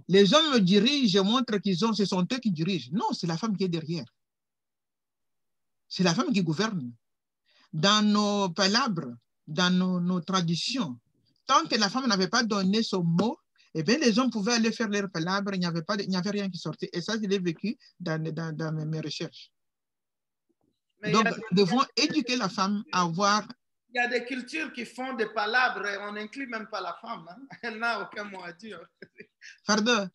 Les hommes dirigent, montrent ce sont eux qui dirigent. Non, c'est la femme qui est derrière. C'est la femme qui gouverne. Dans nos palabres, dans nos traditions, tant que la femme n'avait pas donné son mot, eh bien, les hommes pouvaient aller faire leurs palabres, il n'y avait rien qui sortait. Et ça, je l'ai vécu dans mes recherches. Mais donc, nous devons éduquer la femme à avoir... Il y a des cultures qui font des palabres et on n'inclut même pas la femme. Hein? Elle n'a aucun mot à dire. Pardon?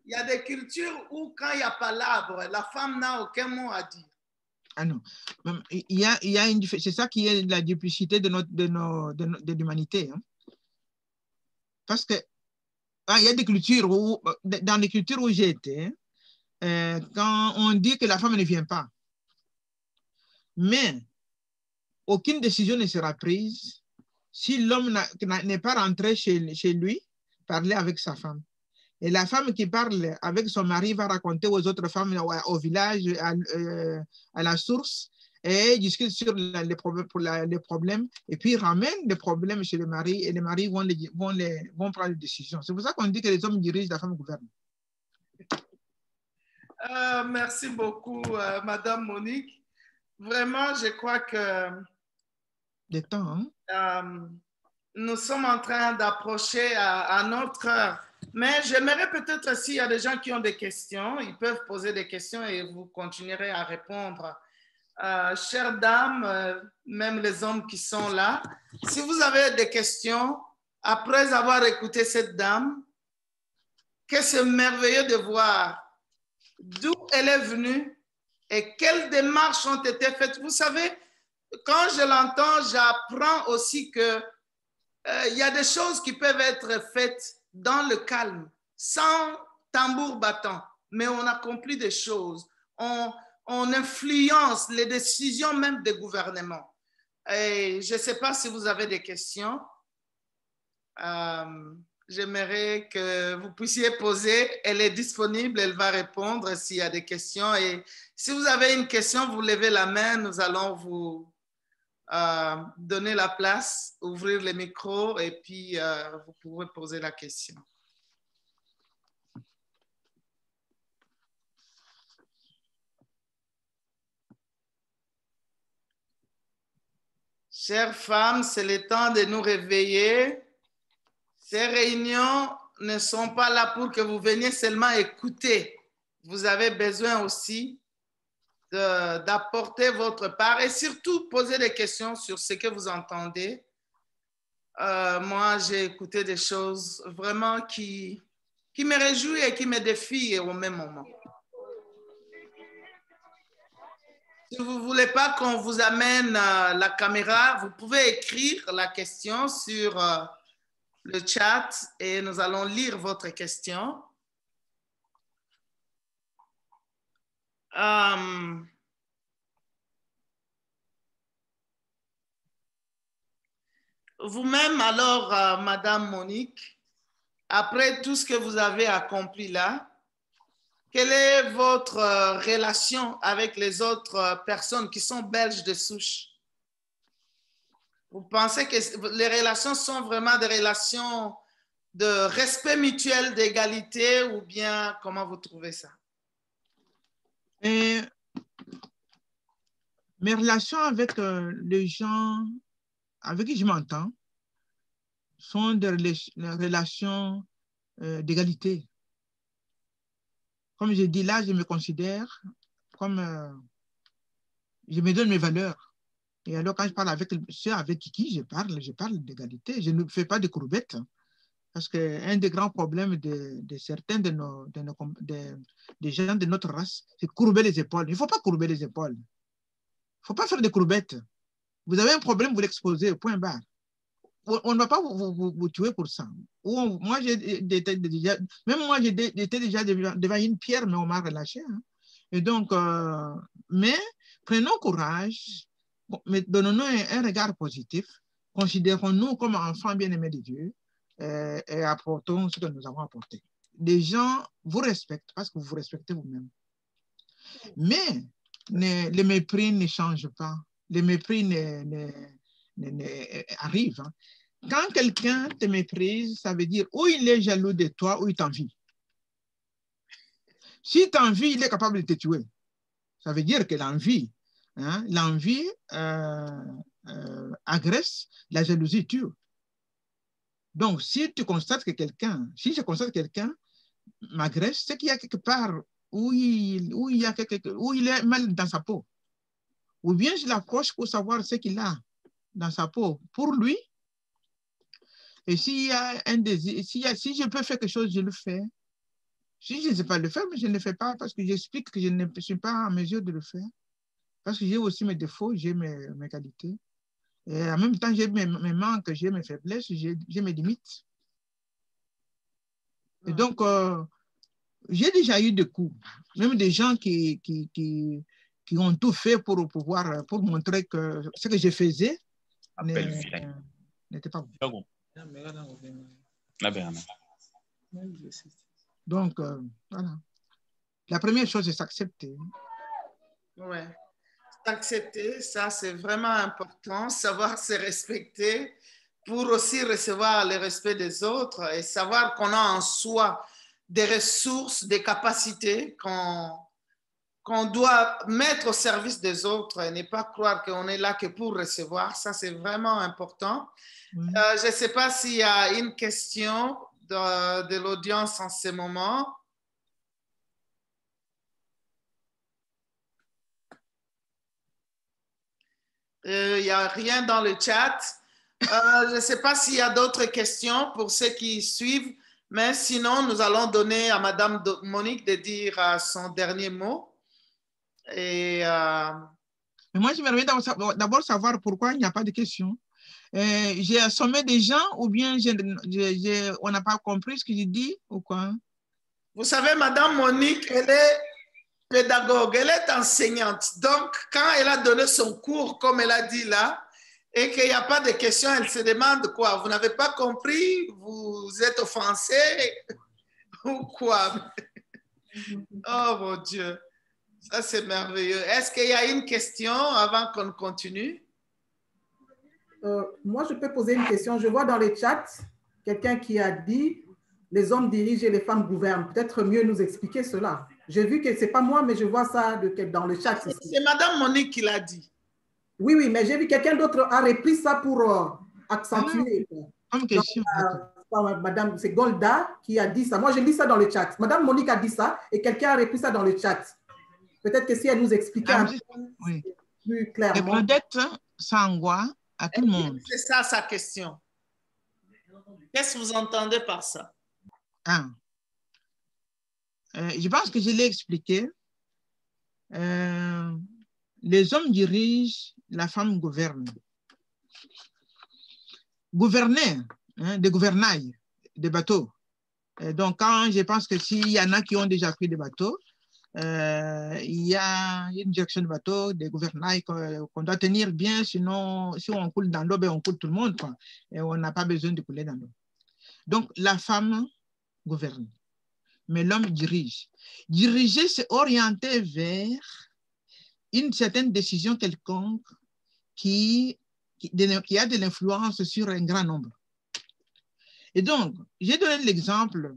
Il y a des cultures où quand il y a palabre, la femme n'a aucun mot à dire. Ah non. C'est ça qui est la duplicité de l'humanité. Hein? Parce que il y a des cultures où, dans les cultures où j'ai été, quand on dit que la femme ne vient pas, mais aucune décision ne sera prise si l'homme n'est pas rentré chez lui, parler avec sa femme. Et la femme qui parle avec son mari va raconter aux autres femmes au village, à la source, et discute sur les problèmes, et puis ramène les problèmes chez le mari, et les maris vont prendre des décisions. C'est pour ça qu'on dit que les hommes dirigent, la femme gouverne. Merci beaucoup, Madame Monique. Vraiment, je crois que des temps, hein? Nous sommes en train d'approcher à notre heure. Mais j'aimerais peut-être, s'il y a des gens qui ont des questions, ils peuvent poser des questions et vous continuerez à répondre. Chères dames, même les hommes qui sont là, si vous avez des questions, après avoir écouté cette dame, que c'est merveilleux de voir d'où elle est venue et quelles démarches ont été faites. Vous savez, quand je l'entends, j'apprends aussi que il y a des choses qui peuvent être faites dans le calme, sans tambour battant, mais on accomplit des choses, on influence les décisions même des gouvernements. Et je ne sais pas si vous avez des questions. J'aimerais que vous puissiez poser. Elle est disponible, elle va répondre s'il y a des questions. Et si vous avez une question, vous levez la main, nous allons vous donner la place, ouvrir le micro et puis vous pouvez poser la question. Chères femmes, c'est le temps de nous réveiller. Ces réunions ne sont pas là pour que vous veniez seulement écouter. Vous avez besoin aussi d'apporter votre part et surtout poser des questions sur ce que vous entendez. Moi, j'ai écouté des choses vraiment qui me réjouissent et qui me défient au même moment. Si vous ne voulez pas qu'on vous amène la caméra, vous pouvez écrire la question sur le chat et nous allons lire votre question. Vous-même, alors, Madame Monique, après tout ce que vous avez accompli là, quelle est votre relation avec les autres personnes qui sont belges de souche? Vous pensez que les relations sont vraiment des relations de respect mutuel, d'égalité, ou bien comment vous trouvez ça? Et mes relations avec les gens avec qui je m'entends sont des relations d'égalité. Comme je dis là, je me considère comme... je me donne mes valeurs. Et alors, quand je parle avec ceux avec qui je parle d'égalité. Je ne fais pas de courbettes. Parce qu'un des grands problèmes de certains des gens de notre race, c'est courber les épaules. Il ne faut pas courber les épaules. Il ne faut pas faire des courbettes. Vous avez un problème, vous l'exposez, point barre. On ne va pas vous tuer pour ça. Même moi, j'étais déjà devant une pierre, mais on m'a relâché. Hein. Et donc, mais prenons courage, mais donnons-nous un regard positif, considérons-nous comme enfants bien-aimés de Dieu et apportons ce que nous avons apporté. Les gens vous respectent parce que vous vous respectez vous-même. Mais le mépris ne change pas. Le mépris arrive. Hein. Quand quelqu'un te méprise, ça veut dire ou il est jaloux de toi ou il t'envie. Si tu as envie, il est capable de te tuer. Ça veut dire que l'envie, hein, l'envie agresse, la jalousie tue. Donc, si tu constates que quelqu'un, si je constate que quelqu'un m'agresse, c'est qu'il y a quelque part où il est mal dans sa peau. Ou bien je l'approche pour savoir ce qu'il a dans sa peau pour lui. Et s'il y a un désir, si je peux faire quelque chose, je le fais. Si je ne sais pas le faire, mais je ne le fais pas parce que j'explique que je ne suis pas en mesure de le faire. Parce que j'ai aussi mes défauts, j'ai mes qualités. Et en même temps, j'ai mes manques, j'ai mes faiblesses, j'ai mes limites. Et donc, j'ai déjà eu des coups, même des gens qui ont tout fait pour montrer que ce que je faisais n'était pas bon. Donc, voilà. La première chose, c'est s'accepter. Oui, s'accepter, ça c'est vraiment important, savoir se respecter pour aussi recevoir le respect des autres et savoir qu'on a en soi des ressources, des capacités qu'on doit mettre au service des autres et ne pas croire qu'on est là que pour recevoir. Ça, c'est vraiment important. Oui. Je ne sais pas s'il y a une question de l'audience en ce moment. Il n'y a rien dans le chat. Je ne sais pas s'il y a d'autres questions pour ceux qui suivent, mais sinon, nous allons donner à Madame Monique de dire son dernier mot. Et, mais moi, j'aimerais d'abord savoir pourquoi il n'y a pas de questions. J'ai assommé des gens ou bien on n'a pas compris ce que j'ai dit ou quoi? Vous savez, Madame Monique, elle est pédagogue, elle est enseignante. Donc, quand elle a donné son cours, comme elle a dit là, et qu'il n'y a pas de questions, elle se demande quoi? Vous n'avez pas compris? Vous êtes offensé? Ou quoi? Oh mon Dieu, ça c'est merveilleux. Est-ce qu'il y a une question avant qu'on continue? Moi, je peux poser une question. Je vois dans les chats quelqu'un qui a dit les hommes dirigent et les femmes gouvernent. Peut-être mieux nous expliquer cela. J'ai vu que ce n'est pas moi, mais je vois ça dans le chat. C'est Madame Monique qui l'a dit. Oui, oui, mais j'ai vu quelqu'un d'autre a repris ça pour accentuer. Comme question. Madame, c'est Golda qui a dit ça. Moi, j'ai lu ça dans le chat. Madame Monique a dit ça et quelqu'un a repris ça dans le chat. Peut-être que si elle nous expliquait un peu plus clairement. Les Claudette Sangwa à tout le monde. C'est ça sa question. Qu'est-ce que vous entendez par ça? Je pense que je l'ai expliqué. Les hommes dirigent, la femme gouverne. Gouverner, hein, des gouvernails, des bateaux. Donc, quand je pense que s'il y en a qui ont déjà pris des bateaux, il y a une direction de bateau, des gouvernails qu'on doit tenir bien, sinon, si on coule dans l'eau, on coule tout le monde, quoi, et on n'a pas besoin de couler dans l'eau. Donc, la femme gouverne, mais l'homme dirige. Diriger, c'est orienter vers une certaine décision quelconque qui a de l'influence sur un grand nombre. Et donc, j'ai donné l'exemple,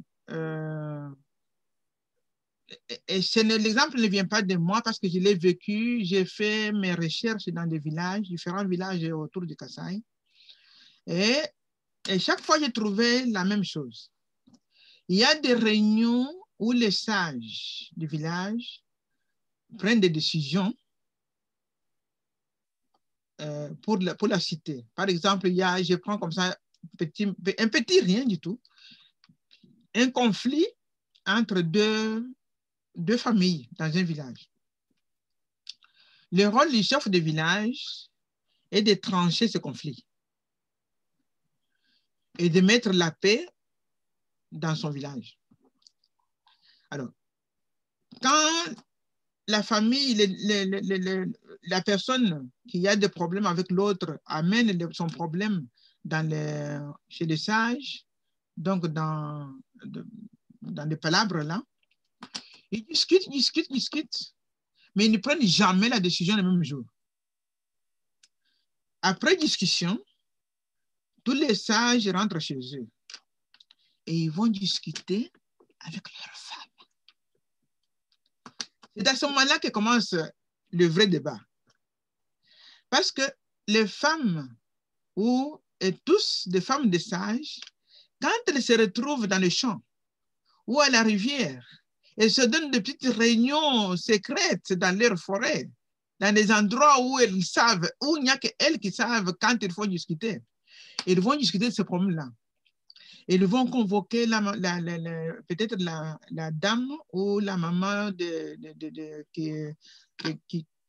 et l'exemple ne vient pas de moi parce que je l'ai vécu, j'ai fait mes recherches dans des villages, différents villages autour de Kasaï, et chaque fois, j'ai trouvé la même chose. Il y a des réunions où les sages du village prennent des décisions pour la cité. Par exemple, je prends comme ça un petit rien du tout, un conflit entre deux familles dans un village. Le rôle du chef de village est de trancher ce conflit et de mettre la paix dans son village. Alors, quand la famille, la personne qui a des problèmes avec l'autre amène son problème chez les sages, donc dans des palabres là, ils discutent, mais ils ne prennent jamais la décision le même jour. Après discussion, tous les sages rentrent chez eux et ils vont discuter avec leurs femmes. C'est à ce moment-là que commence le vrai débat. Parce que les femmes, et tous des femmes de sages, quand elles se retrouvent dans les champs ou à la rivière, elles se donnent de petites réunions secrètes dans leur forêt, dans des endroits où elles savent, où il n'y a qu'elles qui savent quand il faut discuter. Ils vont discuter de ce problème-là. Ils vont convoquer peut-être la dame ou la maman qui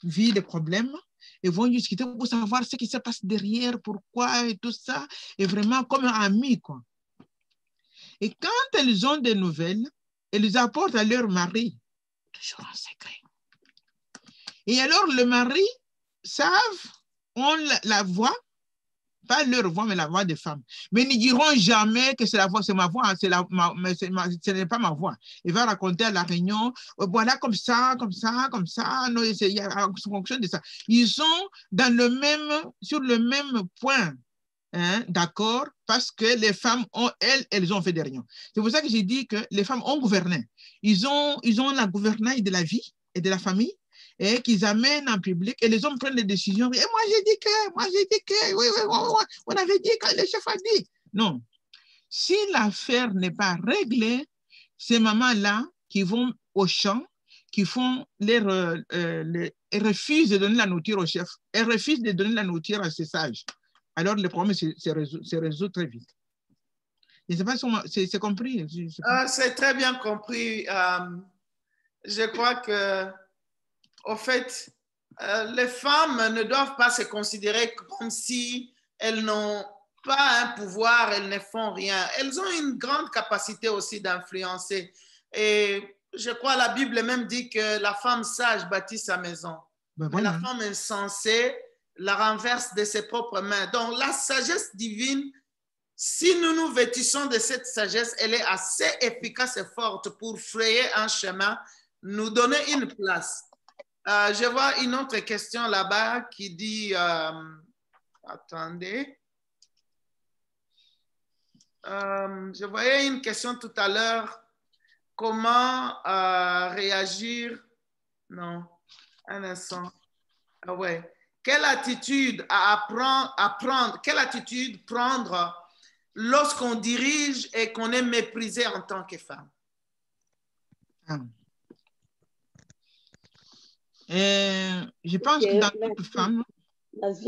vit des problèmes. Ils vont discuter pour savoir ce qui se passe derrière, pourquoi et tout ça. Et vraiment comme amis, quoi. Et quand elles ont des nouvelles, elles apportent à leur mari, toujours en secret. Et alors le mari on la voix, pas leur voix, mais la voix des femmes. Mais ils ne diront jamais que c'est ma voix, ce n'est pas ma voix. Il va raconter à la réunion, voilà, comme ça, non, en fonction de ça. Ils sont sur le même point, hein, d'accord, parce que les femmes, elles ont fait des réunions. C'est pour ça que j'ai dit que les femmes ont gouverné. Ils ont la gouvernail de la vie et de la famille, et qu'ils amènent en public, et les hommes prennent des décisions. Et moi, j'ai dit que, oui, on avait dit que le chef a dit. Non. Si l'affaire n'est pas réglée, ces mamans-là qui vont au champ, qui font elles refusent de donner la nourriture au chef, elles refusent de donner la nourriture à ces sages. Alors, le problème se résout très vite. Je ne sais pas si c'est compris. C'est très bien compris. Je crois que au fait, les femmes ne doivent pas se considérer comme si elles n'ont pas un pouvoir, elles ne font rien. Elles ont une grande capacité aussi d'influencer. Et je crois la Bible même dit que la femme sage bâtit sa maison. Ben voilà. Mais la femme insensée la renverse de ses propres mains. Donc la sagesse divine, si nous nous vêtissons de cette sagesse, elle est assez efficace et forte pour frayer un chemin, nous donner une place. Je vois une autre question là-bas qui dit, attendez, je voyais une question tout à l'heure, comment réagir, non, un instant, ah ouais, quelle attitude quelle attitude prendre lorsqu'on dirige et qu'on est méprisé en tant que femme? Je pense que dans toute femme, il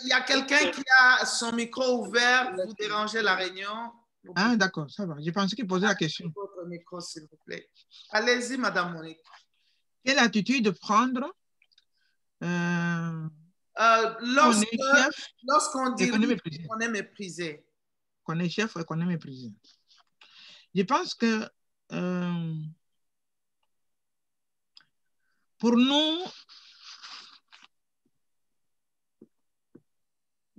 y a quelqu'un qui a son micro ouvert, vous dérangez la réunion. Ah, d'accord, ça va. Je pensais qu'il posait la question. Votre micro, s'il vous plaît. Allez-y, Madame Monique. Quelle attitude prendre lorsqu'on dit qu'on est méprisé? Qu'on est chef et qu'on est méprisé. Je pense que pour nous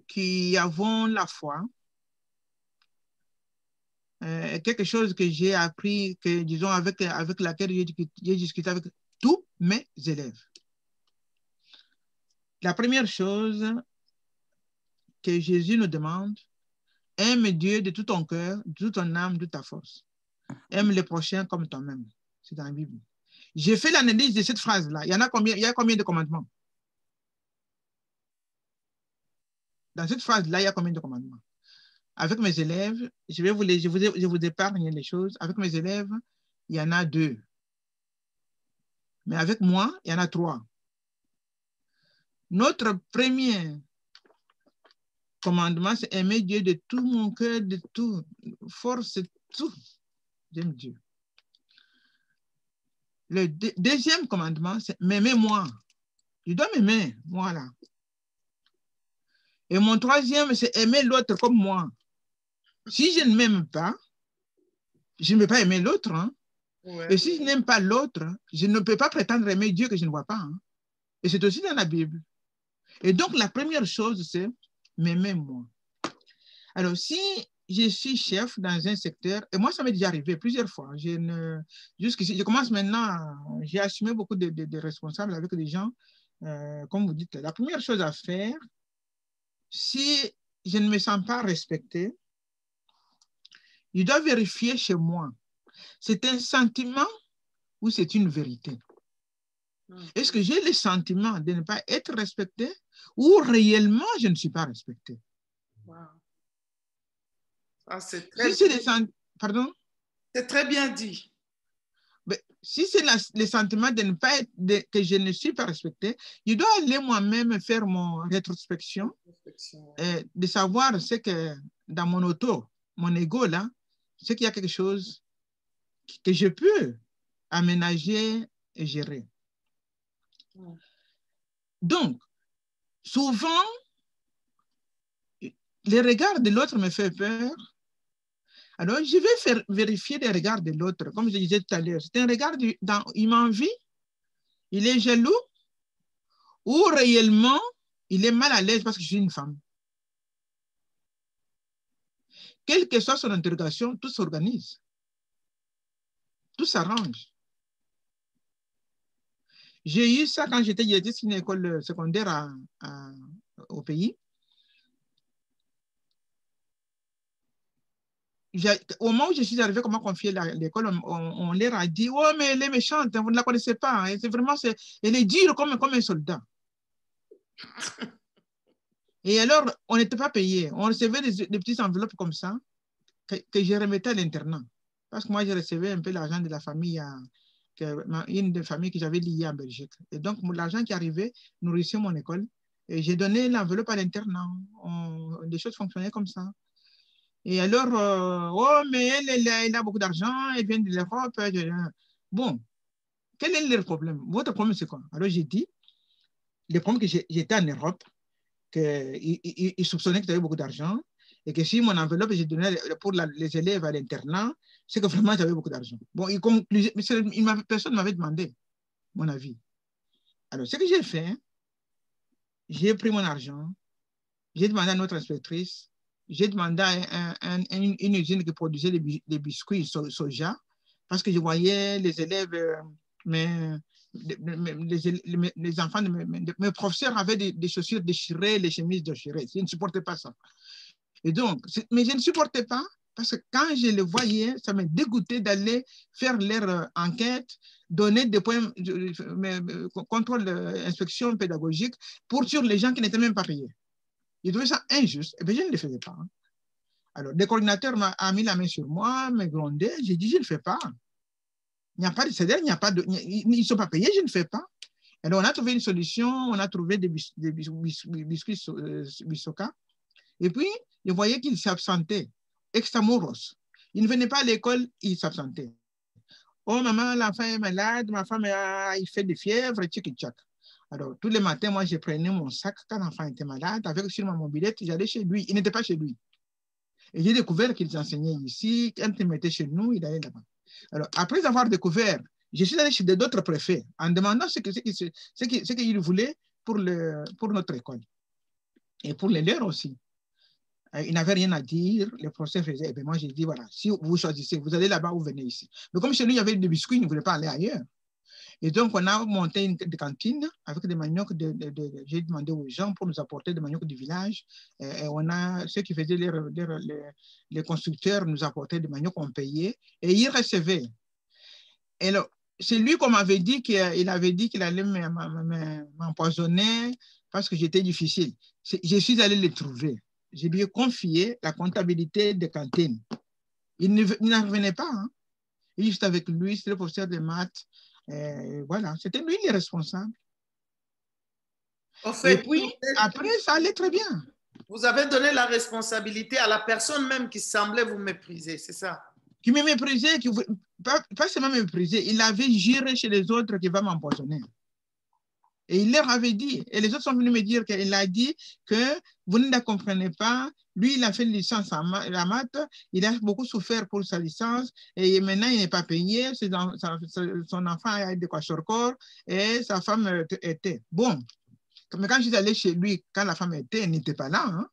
qui avons la foi, quelque chose que j'ai appris, que disons avec laquelle j'ai discuté avec tous mes élèves. La première chose que Jésus nous demande, aime Dieu de tout ton cœur, de toute ton âme, de ta force. Aime le prochain comme toi-même. C'est dans la Bible. J'ai fait l'analyse de cette phrase-là. Il y a combien de commandements? Dans cette phrase-là, il y a combien de commandements? Avec mes élèves, je vous épargne les choses. Avec mes élèves, il y en a 2. Mais avec moi, il y en a 3. Notre premier commandement, c'est aimer Dieu de tout mon cœur, de toute force, tout. J'aime Dieu. Le deuxième commandement, c'est m'aimer moi. Je dois m'aimer, moi là. Et mon troisième, c'est aimer l'autre comme moi. Si je ne m'aime pas, je ne peux pas aimer l'autre. Hein. Ouais. Et si je n'aime pas l'autre, je ne peux pas prétendre aimer Dieu que je ne vois pas. Hein. Et c'est aussi dans la Bible. Et donc, la première chose, c'est m'aimer moi. Alors, si je suis chef dans un secteur, et moi, ça m'est déjà arrivé plusieurs fois. Jusqu'ici, je commence maintenant, j'ai assumé beaucoup de responsables avec des gens, comme vous dites. La première chose à faire, si je ne me sens pas respecté, je dois vérifier chez moi. C'est un sentiment ou c'est une vérité? Est-ce que j'ai le sentiment de ne pas être respecté ou réellement je ne suis pas respecté? Wow. Ah, c'est très, pardon? C'est très bien dit. Mais si c'est le sentiment de ne pas être, que je ne suis pas respecté, je dois aller moi-même faire mon rétrospection, de savoir ce que dans mon auto, mon ego là, c'est qu'il y a quelque chose que je peux aménager et gérer. Donc, souvent, le regard de l'autre me fait peur. Alors, je vais vérifier les regards de l'autre. Comme je disais tout à l'heure, c'est un regard, il m'envie, il est jaloux, ou réellement, il est mal à l'aise parce que je suis une femme. Quelle que soit son interrogation, tout s'organise. Tout s'arrange. J'ai eu ça quand j'étais dans une école secondaire au pays. Au moment où je suis arrivée, comment confier l'école, on leur a dit, oh, mais elle est méchante, vous ne la connaissez pas. C'est vraiment, elle est dure comme un soldat. Et alors, on n'était pas payé. On recevait des petites enveloppes comme ça que je remettais à l'internat. Parce que moi, je recevais un peu l'argent de la famille, une des familles que j'avais liées en Belgique. Et donc, l'argent qui arrivait nourrissait mon école. Et j'ai donné l'enveloppe à l'internat. Les choses fonctionnaient comme ça. Et alors, oh, mais elle a beaucoup d'argent, elle vient de l'Europe. Bon, quel est le problème? Votre problème, c'est quoi? Alors, j'ai dit, le problème que j'étais en Europe, qu'ils soupçonnaient que j'avais beaucoup d'argent, et que si mon enveloppe, j'ai donné pour les élèves à l'internat, c'est que vraiment, j'avais beaucoup d'argent. Bon, personne ne m'avait demandé mon avis. Alors, ce que j'ai fait, j'ai pris mon argent, j'ai demandé à notre inspectrice, j'ai demandé à une usine qui produisait des biscuits soja, parce que je voyais les élèves, les enfants de mes professeurs avaient des chaussures déchirées, les chemises déchirées. Je ne supportais pas ça. Et donc, mais je ne supportais pas, parce que quand je le voyais, ça me dégoûtait d'aller faire leur enquête, donner des points, contrôle, inspection pédagogique sur les gens qui n'étaient même pas payés. Je trouvais ça injuste, et bien je ne le faisais pas. Alors, le coordinateur a mis la main sur moi, m'a grondé, j'ai dit, je ne le fais pas. Il n'y a pas de salaire, ils ne sont pas payés, je ne le fais pas. Alors, on a trouvé une solution, on a trouvé des biscuits Bisoka, et puis, je voyais qu'il s'absentait, extramuros. Il ne venait pas à l'école, il s'absentait. Oh, maman, l'enfant est malade, ma femme, il fait des fièvres, tchik-tchak. Alors, tous les matins, moi, je prenais mon sac quand l'enfant était malade, avec sur ma mobilette, j'allais chez lui. Il n'était pas chez lui. Et j'ai découvert qu'il enseignait ici. Quand il m'était chez nous, il allait là-bas. Alors, après avoir découvert, je suis allé chez d'autres préfets en demandant ce qu'ils voulaient pour notre école. Et pour les leurs aussi. Il n'avait rien à dire. Le professeur faisait. Et bien moi, j'ai dit, voilà, si vous choisissez, vous allez là-bas ou venez ici. Mais comme chez nous, il y avait des biscuits, il ne voulait pas aller ailleurs. Et donc, on a monté une cantine avec des maniocs. J'ai demandé aux gens pour nous apporter des maniocs du village. Et on a ceux qui faisaient les constructeurs nous apportaient des maniocs qu'on payait. Et ils recevaient. Et c'est lui qu'on m'avait dit qu'il avait dit qu'il allait m'empoisonner parce que j'étais difficile. Je suis allé les trouver. Je lui ai confié la comptabilité des cantines. Il n'en revenait pas. Hein. Il était avec lui, c'était le professeur de maths. Voilà, c'était lui le responsable. En fait, et puis, après, ça allait très bien. Vous avez donné la responsabilité à la personne même qui semblait vous mépriser, c'est ça? Qui me méprisait, pas seulement me méprisait, il avait juré chez les autres qu'il va m'empoisonner. Et il leur avait dit, et les autres sont venus me dire qu'il a dit que vous ne la comprenez pas, lui il a fait une licence en maths, il a beaucoup souffert pour sa licence, et maintenant il n'est pas payé, son enfant a de quoi sur le corps, et sa femme était. Bon, mais quand je suis allé chez lui, quand la femme était, elle n'était pas là, hein?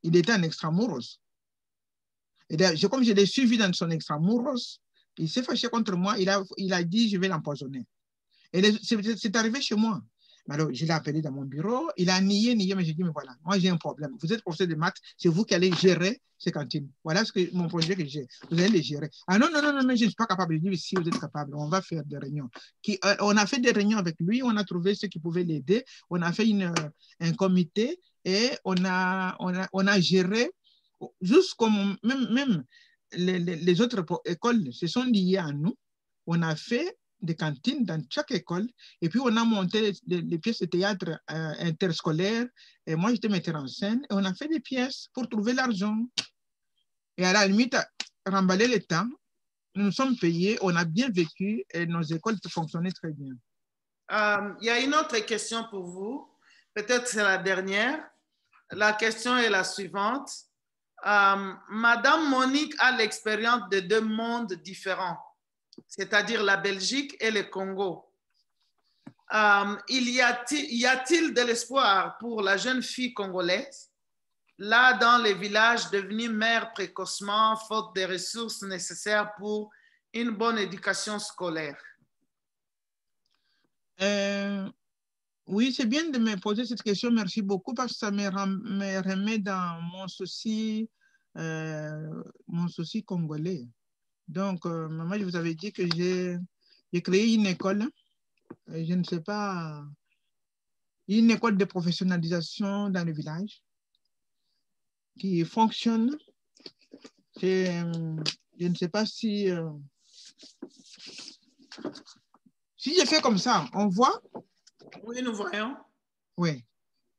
Il était en extramuros. Et comme je l'ai suivi dans son extramuros, il s'est fâché contre moi, il a dit je vais l'empoisonner. Et c'est arrivé chez moi. Alors, je l'ai appelé dans mon bureau. Il a nié, mais j'ai dit, mais voilà, moi j'ai un problème. Vous êtes professeur de maths, c'est vous qui allez gérer ces cantines. Voilà mon projet que j'ai. Vous allez les gérer. Ah non, non, non, non, mais je ne suis pas capable. Je dis, mais si vous êtes capable, on va faire des réunions. On a fait des réunions avec lui, on a trouvé ceux qui pouvaient l'aider. On a fait un comité et on a géré jusqu'au même les autres écoles se sont liées à nous. On a fait des cantines dans chaque école et puis on a monté les pièces de théâtre interscolaires et moi j'étais metteur en scène et on a fait des pièces pour trouver l'argent et à la limite remballer le temps, nous sommes payés, on a bien vécu et nos écoles fonctionnaient très bien. Il y a une autre question pour vous, peut-être c'est la dernière. La question est la suivante. Madame Monique a l'expérience de deux mondes différents, c'est-à-dire la Belgique et le Congo. Y a-t-il de l'espoir pour la jeune fille congolaise, là dans les villages, devenue mère précocement, faute des ressources nécessaires pour une bonne éducation scolaire? Oui, c'est bien de me poser cette question. Merci beaucoup parce que ça me remet dans mon souci congolais. Donc, maman, je vous avais dit que j'ai créé une école, je ne sais pas, une école de professionnalisation dans le village qui fonctionne. Je ne sais pas si je fais comme ça, on voit? Oui, nous voyons. Oui,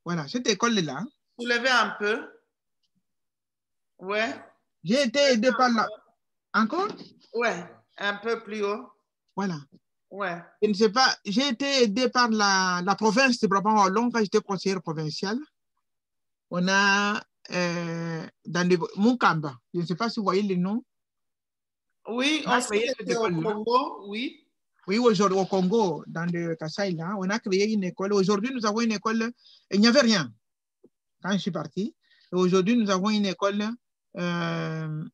voilà, cette école-là. Soulevez un peu. Oui. J'ai été aidé par la... Encore? Oui, un peu plus haut. Voilà. Ouais. Je ne sais pas, j'ai été aidé par la province de Brabant-Wallon quand j'étais conseillère provinciale. On a dans le Mukamba, je ne sais pas si vous voyez les noms. Oui, on sait que c'est au Congo, oui. Oui, aujourd'hui au Congo, dans le Kasaï, là, on a créé une école. Aujourd'hui, nous avons une école, il n'y avait rien quand je suis parti. Aujourd'hui, nous avons une école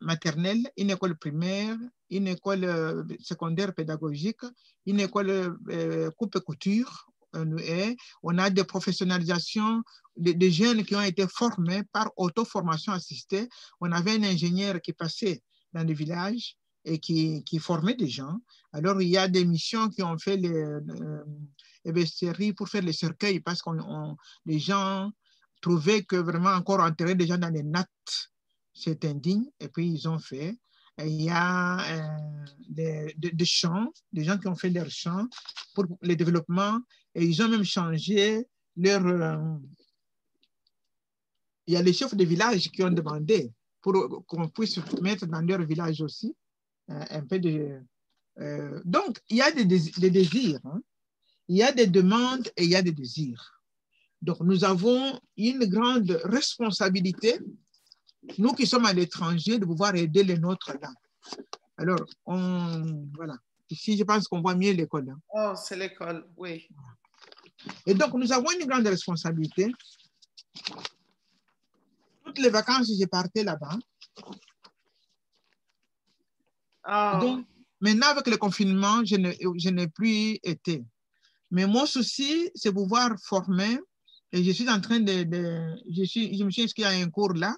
maternelle, une école primaire, une école secondaire pédagogique, une école coupe et couture. On a des professionnalisations de jeunes qui ont été formés par auto-formation assistée. On avait un ingénieur qui passait dans les villages et qui formait des gens. Alors, il y a des missions qui ont fait les bestiaires pour faire les cercueils parce que les gens trouvaient que vraiment encore enterrer des gens dans les nattes, c'est indigne. Et puis, ils ont fait. Et il y a des champs, des gens qui ont fait leurs champs pour le développement. Et ils ont même changé leur... il y a les chefs de village qui ont demandé pour qu'on puisse mettre dans leur village aussi un peu de... donc, il y a des désirs. Hein. Il y a des demandes et il y a des désirs. Donc, nous avons une grande responsabilité, nous qui sommes à l'étranger, de pouvoir aider les nôtres là. Alors, voilà. Ici, je pense qu'on voit mieux l'école. Hein. Oh, c'est l'école, oui. Et donc, nous avons une grande responsabilité. Toutes les vacances, j'ai parti là-bas. Oh. Donc, maintenant, avec le confinement, je n'ai plus été. Mais mon souci, c'est pouvoir former. Et je suis en train je me suis inscrit à un cours là.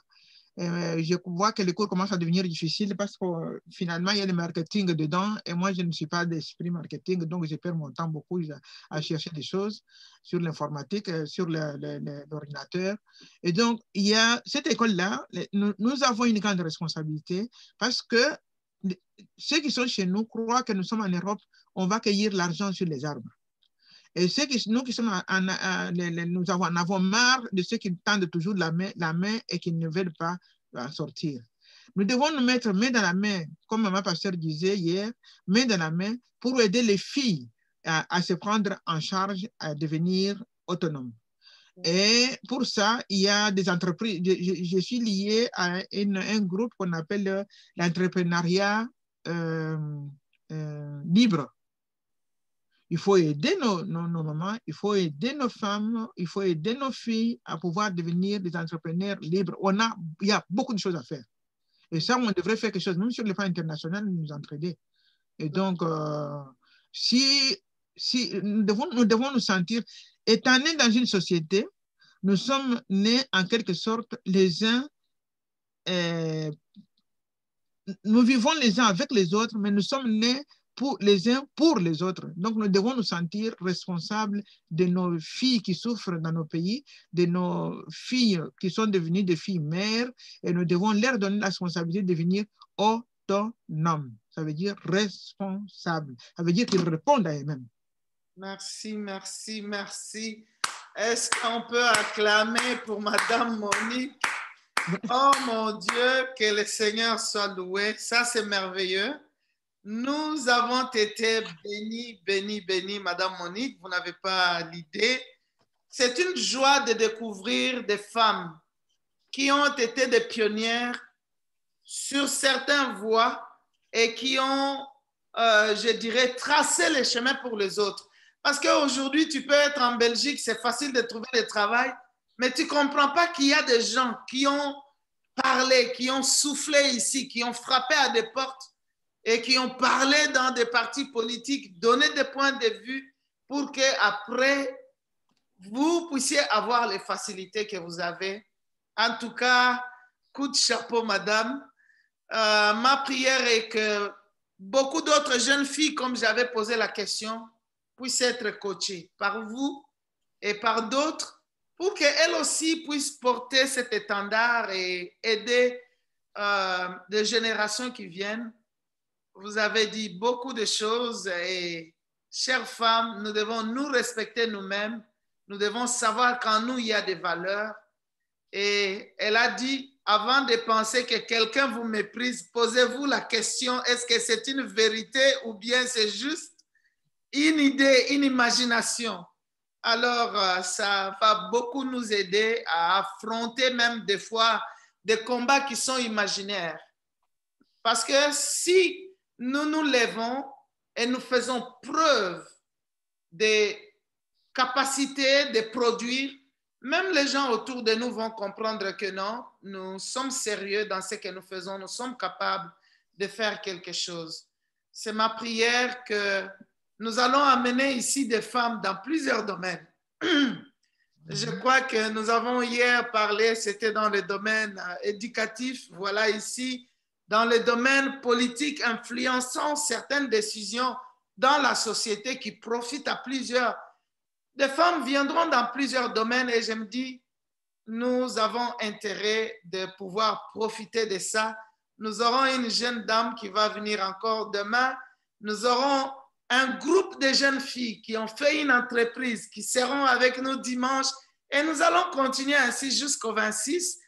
Je vois que les cours commencent à devenir difficiles parce que finalement, il y a le marketing dedans. Et moi, je ne suis pas d'esprit marketing. Donc, je perds mon temps beaucoup à chercher des choses sur l'informatique, sur l'ordinateur. Et donc, il y a cette école-là. Nous avons une grande responsabilité parce que ceux qui sont chez nous croient que nous sommes en Europe, on va cueillir l'argent sur les arbres. Et nous qui sommes nous en avons marre de ceux qui tendent toujours la main et qui ne veulent pas en sortir. Nous devons nous mettre main dans la main, comme ma pasteur disait hier, main dans la main pour aider les filles à se prendre en charge, à devenir autonomes. Et pour ça, il y a des entreprises. Je suis lié à un groupe qu'on appelle l'entrepreneuriat libre. Il faut aider nos mamans, il faut aider nos femmes, il faut aider nos filles à pouvoir devenir des entrepreneurs libres. Il y a beaucoup de choses à faire. Et ça, on devrait faire quelque chose, même sur le plan international, nous entraider. Et donc, si nous devons nous sentir, étant nés dans une société, nous sommes nés en quelque sorte les uns, nous vivons les uns avec les autres, mais nous sommes nés les uns pour les autres. Donc, nous devons nous sentir responsables de nos filles qui souffrent dans nos pays, de nos filles qui sont devenues des filles mères, et nous devons leur donner la responsabilité de devenir autonomes. Ça veut dire responsables. Ça veut dire qu'ils répondent à eux-mêmes. Merci, merci, merci. Est-ce qu'on peut acclamer pour Madame Monique? Oh mon Dieu, que le Seigneur soit loué. Ça, c'est merveilleux. Nous avons été bénis, bénis, bénis, Madame Monique. Vous n'avez pas l'idée. C'est une joie de découvrir des femmes qui ont été des pionnières sur certaines voies et qui ont, je dirais, tracé les chemins pour les autres. Parce qu'aujourd'hui, tu peux être en Belgique, c'est facile de trouver du travail, mais tu ne comprends pas qu'il y a des gens qui ont parlé, qui ont soufflé ici, qui ont frappé à des portes et qui ont parlé dans des partis politiques, donné des points de vue pour qu'après, vous puissiez avoir les facilités que vous avez. En tout cas, coup de chapeau, madame. Ma prière est que beaucoup d'autres jeunes filles, comme j'avais posé la question, puissent être coachées par vous et par d'autres pour qu'elles aussi puissent porter cet étendard et aider des générations qui viennent. Vous avez dit beaucoup de choses et, chères femmes, nous devons nous respecter nous-mêmes. Nous devons savoir qu'en nous, il y a des valeurs. Et elle a dit, avant de penser que quelqu'un vous méprise, posez-vous la question, est-ce que c'est une vérité ou bien c'est juste une idée, une imagination? Alors, ça va beaucoup nous aider à affronter même des fois des combats qui sont imaginaires. Parce que si nous nous levons et nous faisons preuve de capacité de produire, même les gens autour de nous vont comprendre que non, nous sommes sérieux dans ce que nous faisons, nous sommes capables de faire quelque chose. C'est ma prière que nous allons amener ici des femmes dans plusieurs domaines. Je crois que nous avons hier parlé, c'était dans le domaine éducatif, voilà ici, dans le domaine politique, influençant certaines décisions dans la société qui profitent à plusieurs. Des femmes viendront dans plusieurs domaines et je me dis, nous avons intérêt de pouvoir profiter de ça. Nous aurons une jeune dame qui va venir encore demain. Nous aurons un groupe de jeunes filles qui ont fait une entreprise, qui seront avec nous dimanche et nous allons continuer ainsi jusqu'au 26.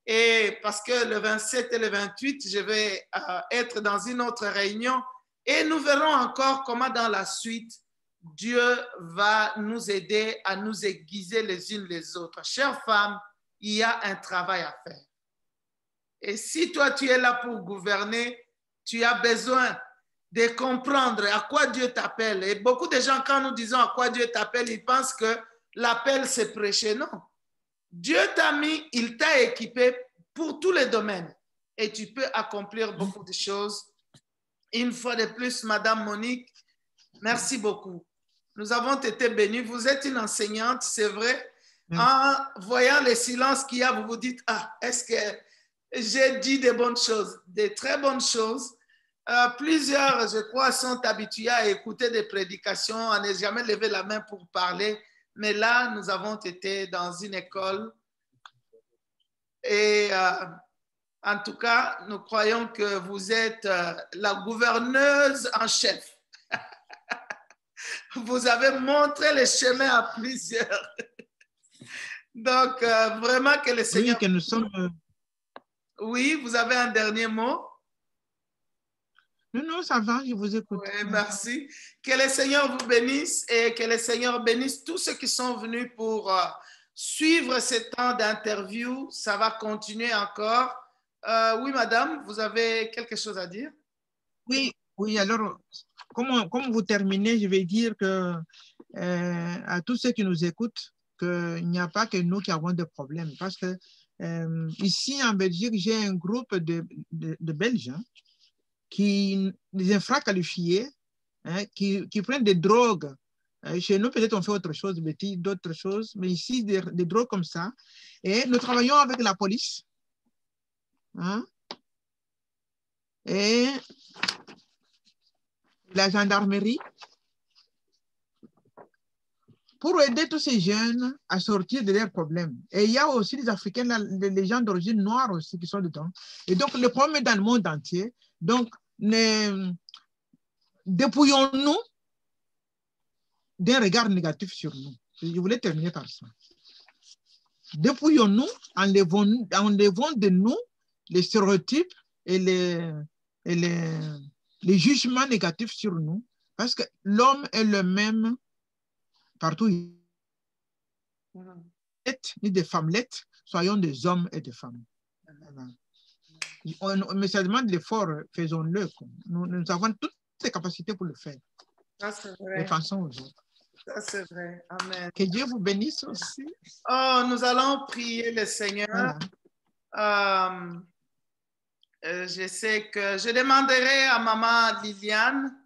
Et parce que le 27 et le 28, je vais être dans une autre réunion et nous verrons encore comment dans la suite, Dieu va nous aider à nous aiguiser les unes les autres. Chères femmes, il y a un travail à faire. Et si toi, tu es là pour gouverner, tu as besoin de comprendre à quoi Dieu t'appelle. Et beaucoup de gens, quand nous disons à quoi Dieu t'appelle, ils pensent que l'appel, c'est prêcher. Non. Dieu t'a mis, il t'a équipé pour tous les domaines. Et tu peux accomplir beaucoup de choses. Une fois de plus, Madame Monique, merci beaucoup. Nous avons été bénis. Vous êtes une enseignante, c'est vrai. En voyant le silence qu'il y a, vous vous dites, ah, est-ce que j'ai dit des bonnes choses, des très bonnes choses. Plusieurs, je crois, sont habitués à écouter des prédications, à ne jamais lever la main pour parler. Mais là, nous avons été dans une école. Et en tout cas, nous croyons que vous êtes la gouverneuse en chef. Vous avez montré le chemin à plusieurs. Donc, vraiment que le Seigneur... Oui, que nous sommes... Oui, vous avez un dernier mot? Non, non, ça va, je vous écoute. Oui, merci. Que le Seigneur vous bénisse et que le Seigneur bénisse tous ceux qui sont venus pour suivre ce temps d'interview. Ça va continuer encore. Oui, madame, vous avez quelque chose à dire? Oui, oui, alors, comme vous terminez, je vais dire que à tous ceux qui nous écoutent, qu'il n'y a pas que nous qui avons des problèmes. Parce que ici, en Belgique, j'ai un groupe de Belges des infraqualifiés, qui prennent des drogues Chez nous, peut-être on fait autre chose, Betty, d'autres choses, mais ici, des drogues comme ça. Et nous travaillons avec la police. Hein? Et la gendarmerie pour aider tous ces jeunes à sortir de leurs problèmes. Et il y a aussi les Africains, les gens d'origine noire aussi qui sont dedans. Et donc, le problème est dans le monde entier. Donc, dépouillons-nous d'un regard négatif sur nous. Je voulais terminer par ça. Dépouillons-nous, enlevons de nous les stéréotypes et les jugements négatifs sur nous, parce que l'homme est le même partout. Ni des femmelettes, soyons des hommes et des femmes. Mais ça demande l'effort, faisons-le. Nous avons toutes ces capacités pour le faire. Ça, c'est vrai. Et pensons aux autres. Ça, c'est vrai. Amen. Que Dieu vous bénisse aussi. Oh, nous allons prier le Seigneur. Voilà. Je sais que je demanderai à Maman Liliane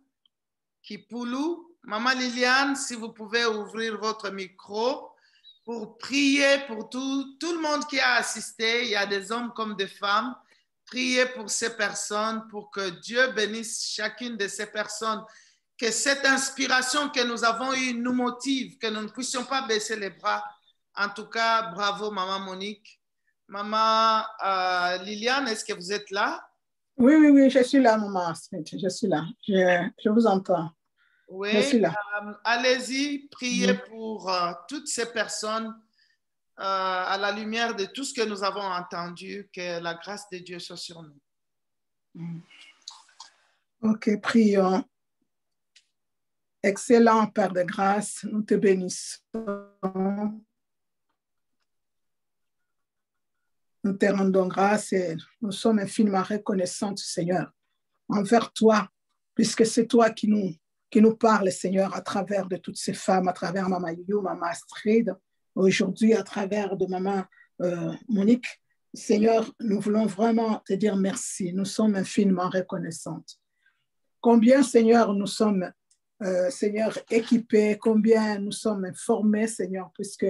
Kipoulou. Maman Liliane, si vous pouvez ouvrir votre micro pour prier pour tout le monde qui a assisté. Il y a des hommes comme des femmes. Priez pour ces personnes, pour que Dieu bénisse chacune de ces personnes. Que cette inspiration que nous avons eue nous motive, que nous ne puissions pas baisser les bras. En tout cas, bravo, Maman Monique. Maman Liliane, est-ce que vous êtes là? Oui, je suis là, Maman Smith. Je suis là. Je vous entends. Oui, je suis là. Allez-y, priez pour toutes ces personnes à la lumière de tout ce que nous avons entendu, que la grâce de Dieu soit sur nous. Ok, prions. Excellent Père de grâce, nous te bénissons. Nous te rendons grâce et nous sommes infiniment reconnaissants, Seigneur, envers toi, puisque c'est toi qui nous parles, Seigneur, à travers de toutes ces femmes, à travers Maman You, Maman Astrid, aujourd'hui à travers de Maman Monique. Seigneur, nous voulons vraiment te dire merci. Nous sommes infiniment reconnaissantes. Combien, Seigneur, nous sommes, Seigneur, équipés, combien nous sommes informés, Seigneur, puisque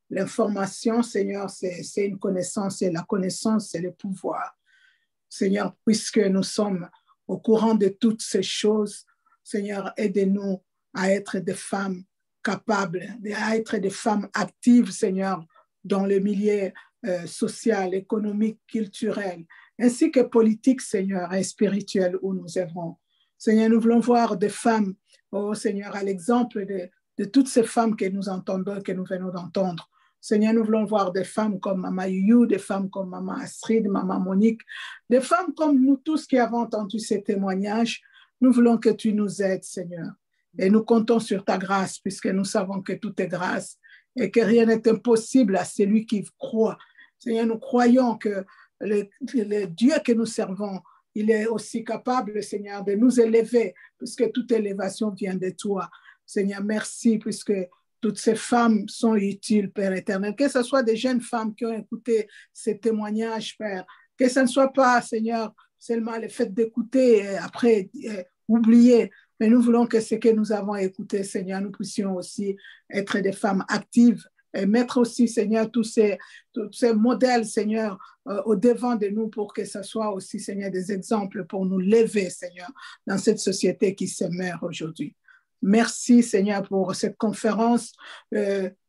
l'information, Seigneur, c'est une connaissance et la connaissance, c'est le pouvoir. Seigneur, puisque nous sommes au courant de toutes ces choses, Seigneur, aidez-nous à être des femmes capables, à être des femmes actives, Seigneur, dans le milieu social, économique, culturel, ainsi que politique, Seigneur, et spirituel où nous œuvrons. Seigneur, nous voulons voir des femmes, oh Seigneur, à l'exemple de toutes ces femmes que nous entendons, que nous venons d'entendre. Seigneur, nous voulons voir des femmes comme Maman You, des femmes comme Maman Astrid, Maman Monique, des femmes comme nous tous qui avons entendu ces témoignages. Nous voulons que tu nous aides, Seigneur. Et nous comptons sur ta grâce, puisque nous savons que tout est grâce et que rien n'est impossible à celui qui croit. Seigneur, nous croyons que le Dieu que nous servons, il est aussi capable, Seigneur, de nous élever, puisque toute élévation vient de toi. Seigneur, merci, puisque toutes ces femmes sont utiles, Père éternel. Que ce soit des jeunes femmes qui ont écouté ces témoignages, Père. Que ce ne soit pas, Seigneur, seulement le fait d'écouter et après oublier. Mais nous voulons que ce que nous avons écouté, Seigneur, nous puissions aussi être des femmes actives et mettre aussi, Seigneur, tous ces modèles, Seigneur, au devant de nous pour que ce soit aussi, Seigneur, des exemples pour nous lever, Seigneur, dans cette société qui se meurt aujourd'hui. Merci, Seigneur, pour cette conférence.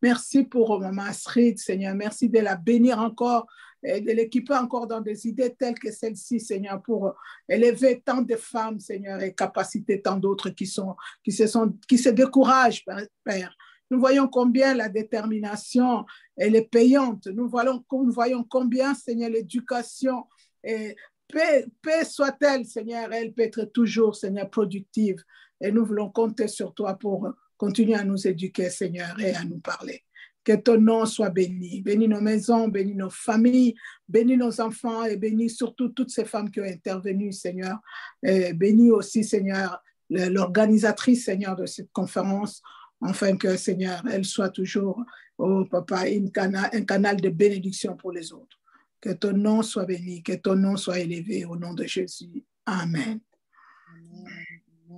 Merci pour Maman Astrid, Seigneur. Merci de la bénir encore et de l'équiper encore dans des idées telles que celle-ci, Seigneur, pour élever tant de femmes, Seigneur, et capaciter tant d'autres qui se découragent, Père. Nous voyons combien la détermination, elle est payante. Nous voyons combien, Seigneur, l'éducation, paix soit-elle, Seigneur, elle peut être toujours, Seigneur, productive. Et nous voulons compter sur toi pour continuer à nous éduquer, Seigneur, et à nous parler. Que ton nom soit béni. Bénis nos maisons, bénis nos familles, bénis nos enfants et bénis surtout toutes ces femmes qui ont intervenu, Seigneur. Et bénis aussi, Seigneur, l'organisatrice, Seigneur, de cette conférence, afin que, Seigneur, elle soit toujours, oh Papa, un canal de bénédiction pour les autres. Que ton nom soit béni, que ton nom soit élevé au nom de Jésus. Amen.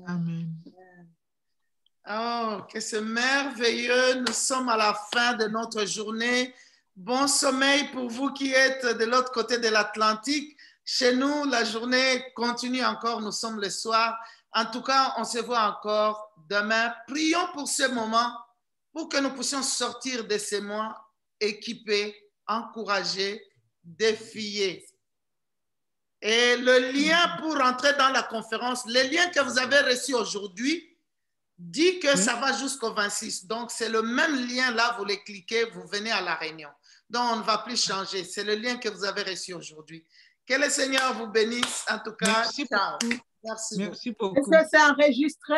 Amen. Oh, que c'est merveilleux. Nous sommes à la fin de notre journée. Bon sommeil pour vous qui êtes de l'autre côté de l'Atlantique. Chez nous, la journée continue encore. Nous sommes le soir. En tout cas, on se voit encore demain. Prions pour ce moment, pour que nous puissions sortir de ces mois équipés, encouragés, défiés. Et le lien pour entrer dans la conférence, le lien que vous avez reçu aujourd'hui, dit que ça va jusqu'au 26. Donc, c'est le même lien là, vous les cliquez, vous venez à la réunion. Donc, on ne va plus changer. C'est le lien que vous avez reçu aujourd'hui. Que le Seigneur vous bénisse. En tout cas, Merci ciao. beaucoup. Merci beaucoup. Est-ce que c'est enregistré?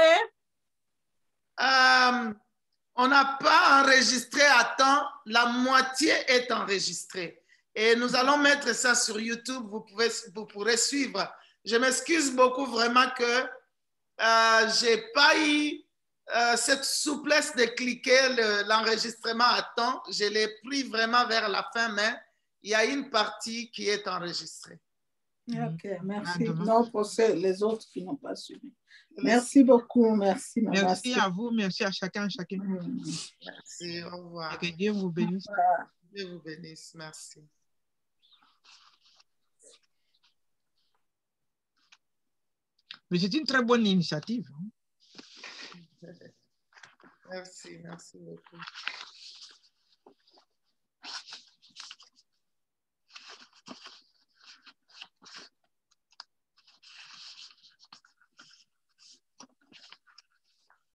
On n'a pas enregistré à temps. La moitié est enregistrée. Et nous allons mettre ça sur YouTube. Vous pourrez suivre. Je m'excuse beaucoup vraiment que je n'ai pas eu cette souplesse de cliquer l'enregistrement à temps. Je l'ai pris vraiment vers la fin, mais il y a une partie qui est enregistrée. Ok, merci. Non, pour les autres qui n'ont pas suivi. Merci beaucoup. Merci, maman. Merci à vous. Merci à chacun, chacune. Merci. Au revoir. Et que Dieu vous bénisse. Dieu vous bénisse. Merci. Mais c'est une très bonne initiative. Merci beaucoup.